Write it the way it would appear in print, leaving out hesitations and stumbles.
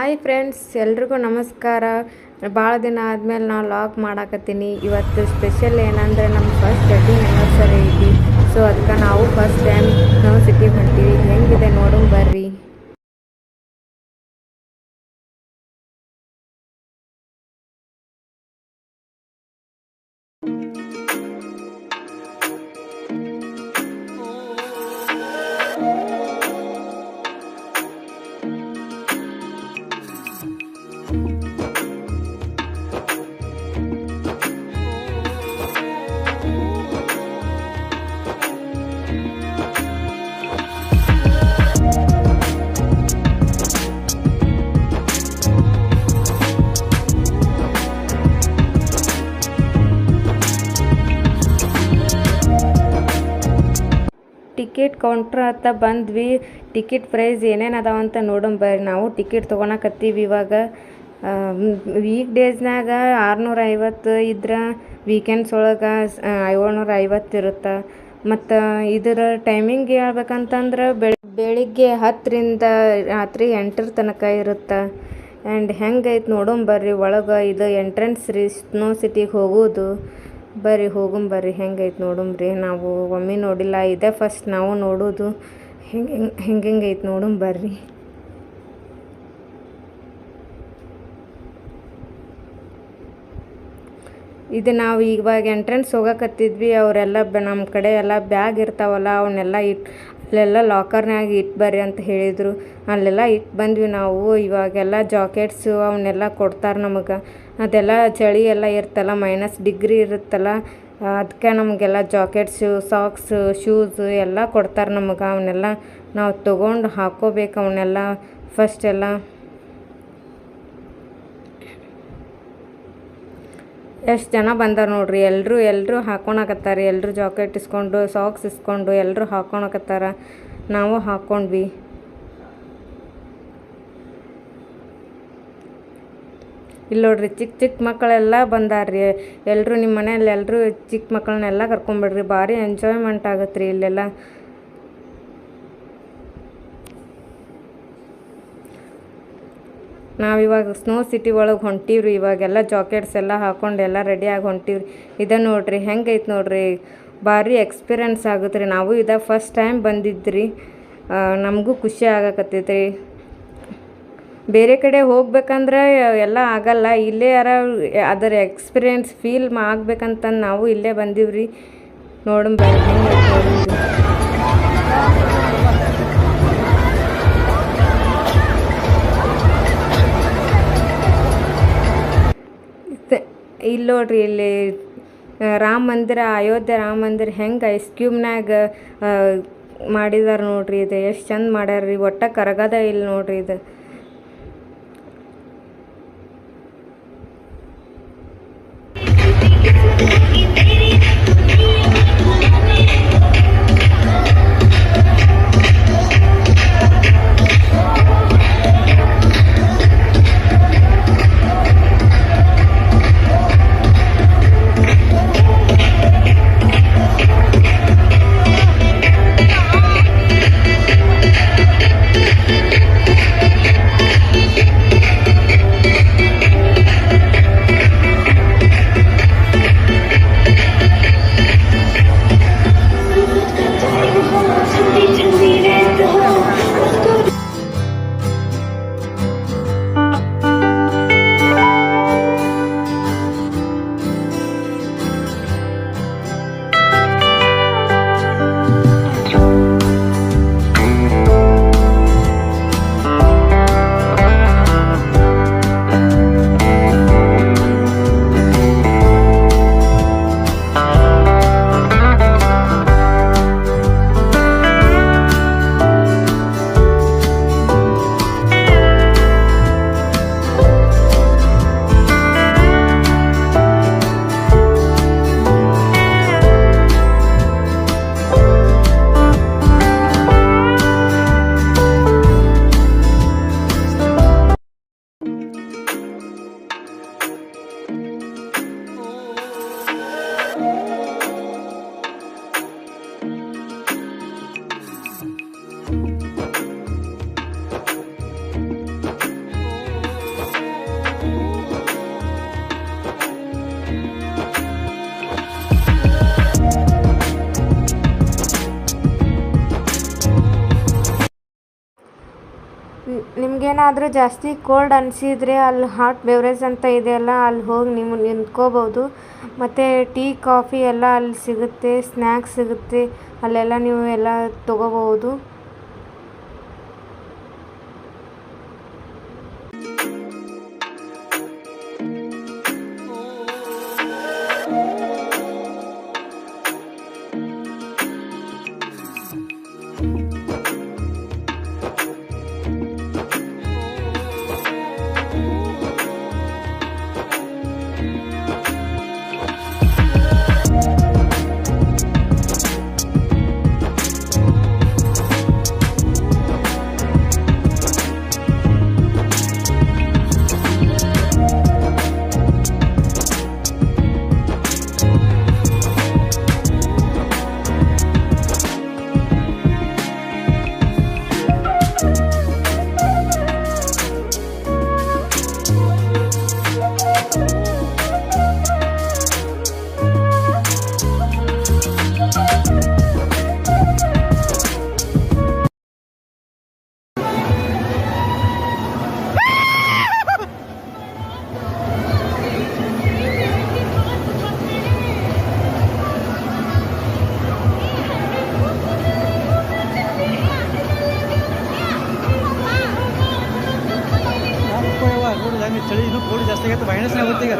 Hi friends, ಎಲ್ರಿಗೂ ನಮಸ್ಕಾರ. ಭಾಳ ದಿನ ಆದಮೇಲೆ ನಾನು ಲಾಗ್ ಮಾಡಾಕತ್ತೀನಿ. ಇವತ್ತು ಸ್ಪೆಷಲ್ ಏನಂದರೆ ನಮ್ಮ ಫಸ್ಟ್ ವೆಡ್ಡಿಂಗ್ ಆ್ಯನಿವರ್ಸರಿ ಐತಿ. ಸೊ ಅದಕ್ಕೆ ನಾವು ಫಸ್ಟ್ ಟೈಮ್ ನಾವು ಸಿಟಿಗೆ ಹೊಂಟೀವಿ. ಹೆಂಗಿದೆ ನೋಡೋಣ ಬರ್ರಿ. ಟಿಕೆಟ್ ಕೌಂಟ್ರ್ ಹತ್ತ ಬಂದ್ವಿ. ಟಿಕೆಟ್ ಪ್ರೈಸ್ ಏನೇನು ಅದಾವಂತ ನೋಡೋಣ ಬರ್ರಿ. ನಾವು ಟಿಕೆಟ್ ತೊಗೊಳಕತ್ತೀವಿ ಇವಾಗ. ವೀಕ್ ಡೇಸ್ನಾಗ 650 ಇದ್ರೆ ವೀಕೆಂಡ್ಸ್ ಒಳಗೆ 750 ಇರುತ್ತೆ. ಮತ್ತು ಇದರ ಟೈಮಿಂಗ್ ಹೇಳ್ಬೇಕಂತಂದ್ರೆ ಬೆಳಿಗ್ಗೆ 10ರಿಂದ ರಾತ್ರಿ 8 ತನಕ ಇರುತ್ತೆ. ಆ್ಯಂಡ್ ಹೆಂಗೈತೆ ನೋಡೋಣ ಬರ್ರಿ. ಒಳಗೆ ಇದು ಎಂಟ್ರೆನ್ಸ್ ರೀ ಸ್ನೋ ಸಿಟಿಗೆ ಹೋಗೋದು. ಬರ್ರಿ ಬರ್ರಿ ಹೆಂಗೈತೆ ನೋಡಂಬ್ರಿ. ನಾವು ಒಮ್ಮೆ ನೋಡಿಲ್ಲ, ಇದೇ ಫಸ್ಟ್ ನಾವು ನೋಡೋದು. ಹೆಂಗೈತೆ ನೋಡೋಣ ಬರ್ರಿ. ಇದು ನಾವು ಇವಾಗ ಎಂಟ್ರೆನ್ಸ್ ಹೋಗಕತ್ತಿದ್ವಿ. ಅವರೆಲ್ಲ ನಮ್ಮ ಕಡೆ ಎಲ್ಲ ಬ್ಯಾಗ್ ಇರ್ತಾವಲ್ಲ ಅವನ್ನೆಲ್ಲ ಅಲ್ಲೆಲ್ಲ ಲಾಕರ್ನಾಗ ಇಟ್ಟು ಬರ್ರಿ ಅಂತ ಹೇಳಿದರು. ಅಲ್ಲೆಲ್ಲ ಇಟ್ಟು ಬಂದ್ವಿ ನಾವು. ಇವಾಗೆಲ್ಲ ಜಾಕೆಟ್ಸು ಅವನ್ನೆಲ್ಲ ಕೊಡ್ತಾರೆ ನಮಗೆ. ಅದೆಲ್ಲ ಚಳಿ ಎಲ್ಲ ಇರ್ತಲ್ಲ, -ಡಿಗ್ರಿ ಇರುತ್ತಲ್ಲ, ಅದಕ್ಕೆ ನಮಗೆಲ್ಲ ಜಾಕೆಟ್ಸು, ಸಾಕ್ಸು, ಶೂಸು ಎಲ್ಲ ಕೊಡ್ತಾರೆ ನಮಗೆ. ಅವನ್ನೆಲ್ಲ ನಾವು ತೊಗೊಂಡು ಹಾಕ್ಕೋಬೇಕು. ಅವನ್ನೆಲ್ಲ ಫಸ್ಟ್ ಎಲ್ಲ ಎಷ್ಟು ಜನ ಬಂದಾರ ನೋಡ್ರಿ. ಎಲ್ಲರೂ ಹಾಕ್ಕೊಳಕತ್ತಾರೆ. ಎಲ್ಲರೂ ಜಾಕೆಟ್ ಇಸ್ಕೊಂಡು, ಸಾಕ್ಸ್ ಇಸ್ಕೊಂಡು ಎಲ್ಲರೂ ಹಾಕ್ಕೊಳಕತ್ತಾರ. ನಾವು ಹಾಕ್ಕೊಂಡ್ವಿ. ಇಲ್ಲಿ ನೋಡ್ರಿ ಚಿಕ್ಕ ಮಕ್ಕಳೆಲ್ಲ ಬಂದಾರ್ರಿ. ಎಲ್ಲರೂ ನಿಮ್ಮ ಮನೆಯಲ್ಲಿ ಎಲ್ಲರೂ ಚಿಕ್ಕ ಮಕ್ಕಳನ್ನೆಲ್ಲ ಕರ್ಕೊಂಬಿಡ್ರಿ. ಭಾರಿ ಎಂಜಾಯ್ಮೆಂಟ್ ಆಗತ್ತೆ ರೀ ಇಲ್ಲೆಲ್ಲ. ನಾವಿವಾಗ ಸ್ನೋ ಸಿಟಿ ಒಳಗೆ ಹೊಂಟೀವ್ರಿ. ಇವಾಗೆಲ್ಲ ಜಾಕೆಟ್ಸ್ ಎಲ್ಲ ಹಾಕ್ಕೊಂಡು ಎಲ್ಲ ರೆಡಿಯಾಗಿ ಹೊಂಟೀವ್ರಿ. ಇದೇ ನೋಡ್ರಿ ಹೆಂಗೈತೆ ನೋಡ್ರಿ. ಭಾರಿ ಎಕ್ಸ್ಪೀರಿಯನ್ಸ್ ಆಗುತ್ತೆ ರೀ. ನಾವು ಇದೇ ಫಸ್ಟ್ ಟೈಮ್ ಬಂದಿದ್ರಿ. ನಮಗೂ ಖುಷಿ ಆಗಕತ್ತೈತ್ರಿ. ಬೇರೆ ಕಡೆ ಹೋಗ್ಬೇಕಂದ್ರೆ ಎಲ್ಲ ಆಗಲ್ಲ. ಇಲ್ಲೇ ಅದರ ಎಕ್ಸ್ಪೀರಿಯನ್ಸ್ ಫೀಲ್ ಆಗ್ಬೇಕಂತಂದು ನಾವು ಇಲ್ಲೇ ಬಂದೀವ್ರಿ. ನೋಡೋಣ ಬರ್ರಿ ಹೆಂಗೈತೆ ನೋಡೋಣ. ಇಲ್ಲಿ ನೋಡ್ರಿ, ಇಲ್ಲಿ ರಾಮ ಮಂದಿರ, ಅಯೋಧ್ಯೆ ರಾಮ ಮಂದಿರ ಹೆಂಗೆ ಐಸ್ ಕ್ಯೂಬ್ನಾಗ ಮಾಡಿದಾರೆ ನೋಡ್ರಿ. ಇದು ಎಷ್ಟು ಚಂದ ಮಾಡ್ಯಾರ್ರಿ. ಒಟ್ಟ ಕರಗದ ಇಲ್ಲಿ ನೋಡ್ರಿ ಇದು. ನಿಮಗೇನಾದರೂ ಜಾಸ್ತಿ ಕೋಲ್ಡ್ ಅನಿಸಿದರೆ ಅಲ್ಲಿ ಹಾಟ್ ಬೆವರೇಜ್ ಅಂತ ಇದೆಯಲ್ಲ, ಅಲ್ಲಿ ಹೋಗಿ ನೀವು ನಿಂತ್ಕೋಬೋದು. ಮತ್ತು ಟೀ ಕಾಫಿ ಎಲ್ಲ ಅಲ್ಲಿ ಸಿಗುತ್ತೆ, ಸ್ನ್ಯಾಕ್ಸ್ ಸಿಗುತ್ತೆ, ಅಲ್ಲೆಲ್ಲ ನೀವು ಎಲ್ಲ ತೊಗೋಬೋದು. ಚಳಿ ಇನ್ನೂ ಕೋಲ್ಡ್ ಜಾಸ್ತಿ ಆಗೈತೆ, ಮೈನಸ್ನಾಗ ಆಗುತ್ತೆ ಈಗ.